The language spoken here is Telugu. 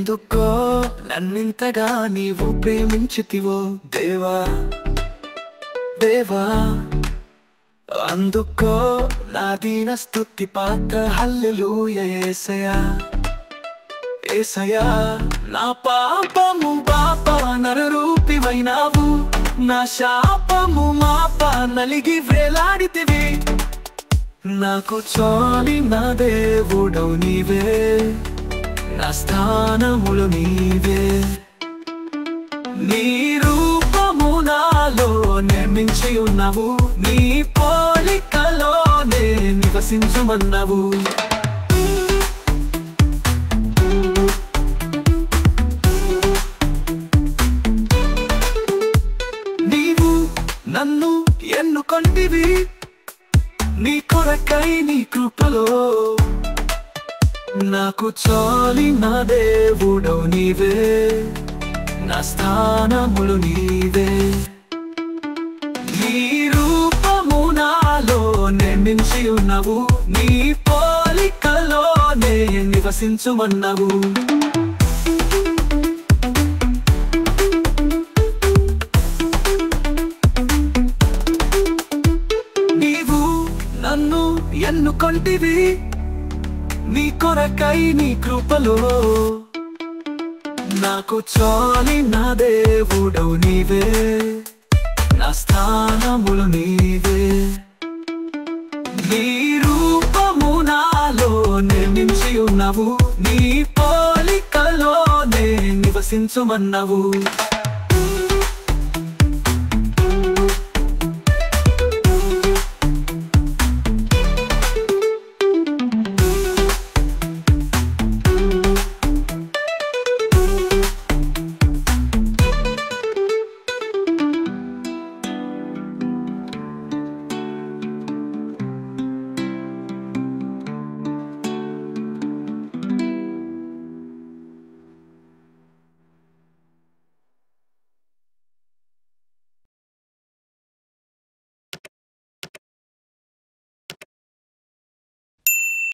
ఎందుకో నన్నింతగా నీవు ప్రేమించితివో దేవా దేవా అందుకో నా దీన స్తుతి పాత్ర హల్లెలూయా యేసయ్యా యేసయ్యా నా పాపము బాపా నరరూపివైనావు నా శాపము మాపా నలిగి వేలాడితివి నాకు చాలి నా దేవుడవు నీవే నా స్థానములు నీవే నీ రూపము నాలో నిర్మించి ఉన్నావు నీ పోలికలోనే నివసించమన్నావు నీవు నన్ను ఎన్నుకొంటివి నీ కొరకై నీ కృపలో నాకు చాలి నా దేవుడవు నీవే నా స్థానములు నీవే నీ రూపము నాలో నిర్మించి ఉన్నావు నీ పోలికలోనే నివసించుమన్నావు నీవు నన్ను ఎన్నుకొంటివి నీ కొరకై నీ కృపలో నాకు చాలి నా దేవుడవు నీవే నా స్థానములు నీవే నీ రూపము నాలో నిర్మించి ఉన్నావు నీ పోలికలోనే నివసించుమన్నావు